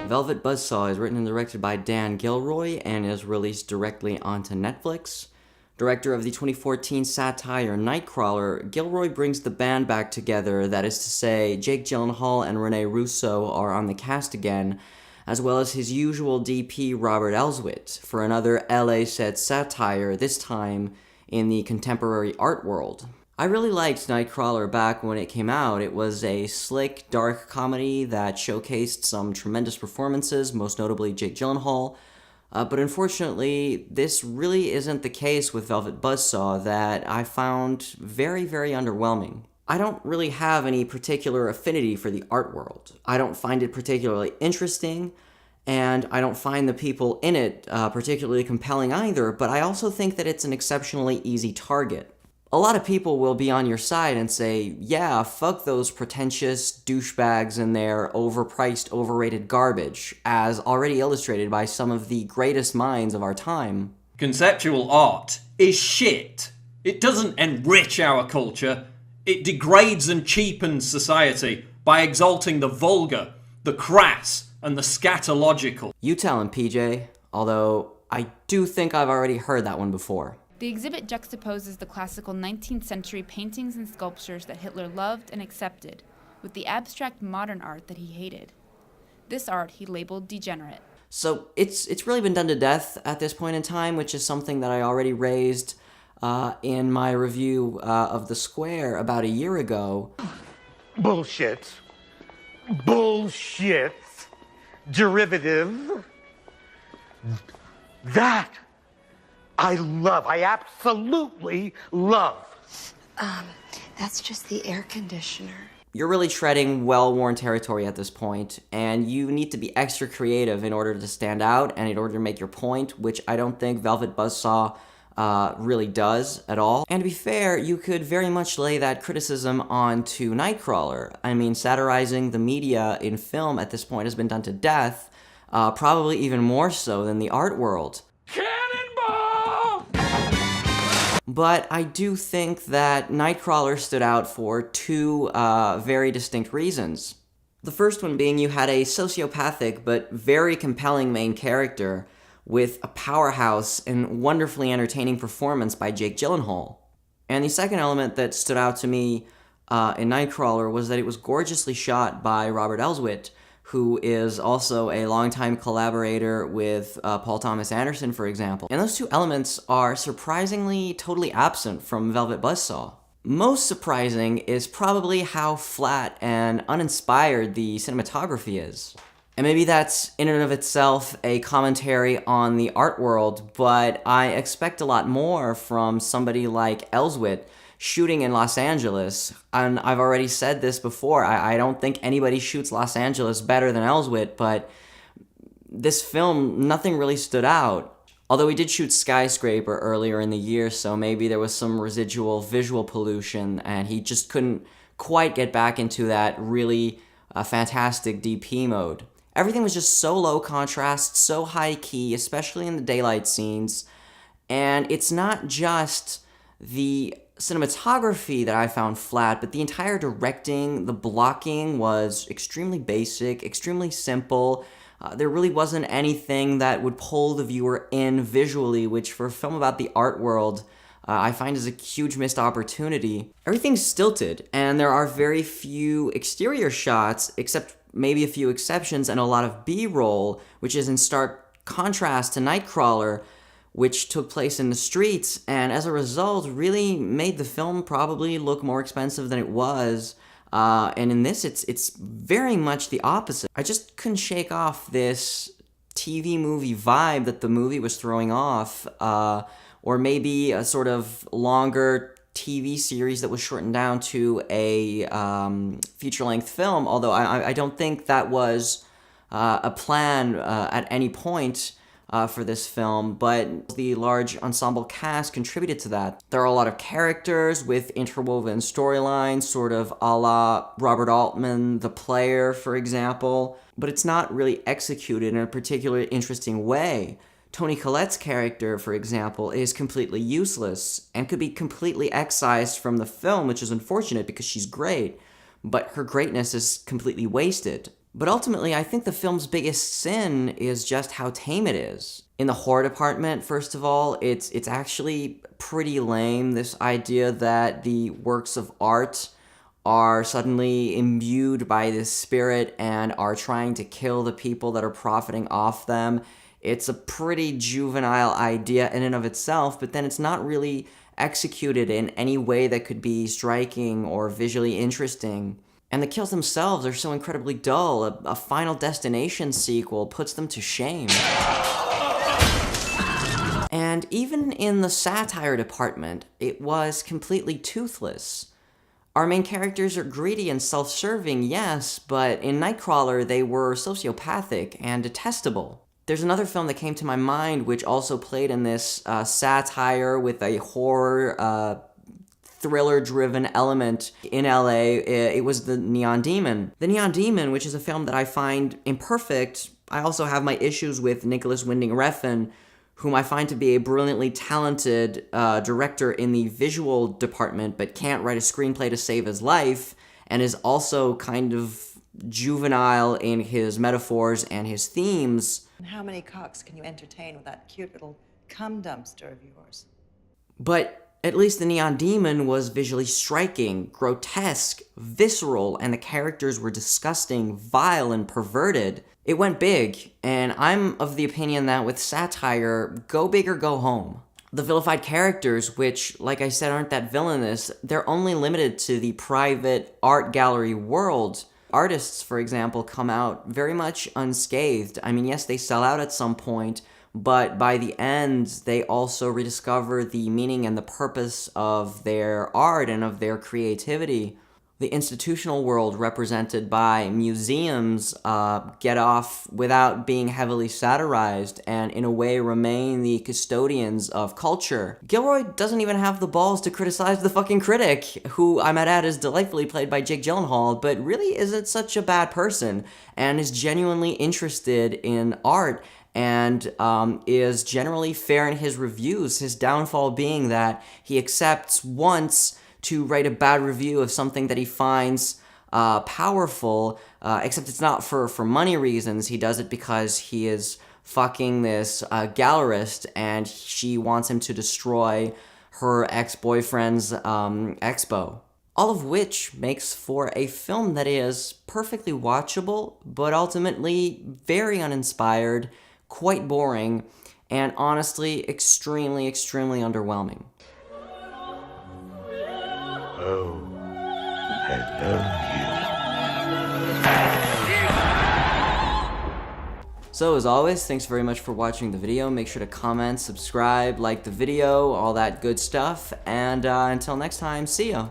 Velvet Buzzsaw is written and directed by Dan Gilroy and is released directly onto Netflix. Director of the 2014 satire Nightcrawler, Gilroy brings the band back together, that is to say, Jake Gyllenhaal and Rene Russo are on the cast again, as well as his usual DP Robert Elswit, for another LA-set satire, this time in the contemporary art world. I really liked Nightcrawler back when it came out. It was a slick, dark comedy that showcased some tremendous performances, most notably Jake Gyllenhaal. But unfortunately, this really isn't the case with Velvet Buzzsaw, that I found very, very underwhelming. I don't really have any particular affinity for the art world. I don't find it particularly interesting, and I don't find the people in it particularly compelling either, but I also think that it's an exceptionally easy target. A lot of people will be on your side and say, yeah, fuck those pretentious douchebags and their overpriced, overrated garbage, as already illustrated by some of the greatest minds of our time. Conceptual art is shit. It doesn't enrich our culture. It degrades and cheapens society by exalting the vulgar, the crass, and the scatological. You tell him, PJ, although I do think I've already heard that one before. The exhibit juxtaposes the classical 19th century paintings and sculptures that Hitler loved and accepted, with the abstract modern art that he hated. This art he labeled degenerate. So it's really been done to death at this point in time, which is something that I already raised in my review of The Square about a year ago. Bullshit. Bullshit. Derivative. That I love. I absolutely love. That's just the air conditioner. You're really treading well-worn territory at this point, and you need to be extra creative in order to stand out and in order to make your point, which I don't think Velvet Buzzsaw really does at all. And to be fair, you could very much lay that criticism onto Nightcrawler. I mean, satirizing the media in film at this point has been done to death, probably even more so than the art world. But I do think that Nightcrawler stood out for two very distinct reasons. The first one being you had a sociopathic but very compelling main character with a powerhouse and wonderfully entertaining performance by Jake Gyllenhaal. And the second element that stood out to me in Nightcrawler was that it was gorgeously shot by Robert Elswit, who is also a longtime collaborator with Paul Thomas Anderson, for example. And those two elements are surprisingly totally absent from Velvet Buzzsaw. Most surprising is probably how flat and uninspired the cinematography is. And maybe that's in and of itself a commentary on the art world, but I expect a lot more from somebody like Elswit, shooting in Los Angeles, and I've already said this before, I don't think anybody shoots Los Angeles better than Elswit, but this film, nothing really stood out. Although he did shoot Skyscraper earlier in the year, so maybe there was some residual visual pollution, and he just couldn't quite get back into that really fantastic DP mode. Everything was just so low contrast, so high key, especially in the daylight scenes, and it's not just the cinematography that I found flat, but the entire directing, the blocking was extremely basic, extremely simple. There really wasn't anything that would pull the viewer in visually, which for a film about the art world, I find is a huge missed opportunity. Everything's stilted, and there are very few exterior shots, except maybe a few exceptions, and a lot of B-roll, which is in stark contrast to Nightcrawler, which took place in the streets, and as a result, really made the film probably look more expensive than it was. And in this, it's very much the opposite. I just couldn't shake off this TV movie vibe that the movie was throwing off, or maybe a sort of longer TV series that was shortened down to a feature-length film, although I don't think that was a plan at any point for this film, but the large ensemble cast contributed to that. There are a lot of characters with interwoven storylines, sort of a la Robert Altman, The Player, for example, but it's not really executed in a particularly interesting way. Toni Collette's character, for example, is completely useless and could be completely excised from the film, which is unfortunate because she's great, but her greatness is completely wasted. But ultimately, I think the film's biggest sin is just how tame it is. In the horror department, first of all, it's actually pretty lame, this idea that the works of art are suddenly imbued by this spirit and are trying to kill the people that are profiting off them. It's a pretty juvenile idea in and of itself, but then it's not really executed in any way that could be striking or visually interesting. And the kills themselves are so incredibly dull. A Final Destination sequel puts them to shame. And even in the satire department, it was completely toothless. Our main characters are greedy and self-serving, yes, but in Nightcrawler they were sociopathic and detestable. There's another film that came to my mind which also played in this satire with a horror, thriller-driven element in LA. It was The Neon Demon. The Neon Demon, which is a film that I find imperfect. I also have my issues with Nicholas Winding Refn, whom I find to be a brilliantly talented director in the visual department, but can't write a screenplay to save his life, and is also kind of juvenile in his metaphors and his themes. How many cocks can you entertain with that cute little cum dumpster of yours? But at least The Neon Demon was visually striking, grotesque, visceral, and the characters were disgusting, vile, and perverted. It went big, and I'm of the opinion that with satire, go big or go home. The vilified characters, which, like I said, aren't that villainous, they're only limited to the private art gallery world. Artists, for example, come out very much unscathed. I mean, yes, they sell out at some point, but by the end, they also rediscover the meaning and the purpose of their art and of their creativity. The institutional world, represented by museums, get off without being heavily satirized and in a way remain the custodians of culture. Gilroy doesn't even have the balls to criticize the fucking critic, who I might add is delightfully played by Jake Gyllenhaal, but really isn't such a bad person and is genuinely interested in art and is generally fair in his reviews, his downfall being that he accepts once to write a bad review of something that he finds powerful, except it's not for money reasons. He does it because he is fucking this gallerist and she wants him to destroy her ex-boyfriend's expo. All of which makes for a film that is perfectly watchable, but ultimately very uninspired, quite boring, and honestly extremely, extremely underwhelming. Oh, hello, you. So as always, thanks very much for watching the video. Make sure to comment, subscribe, like the video, all that good stuff, and until next time, see ya!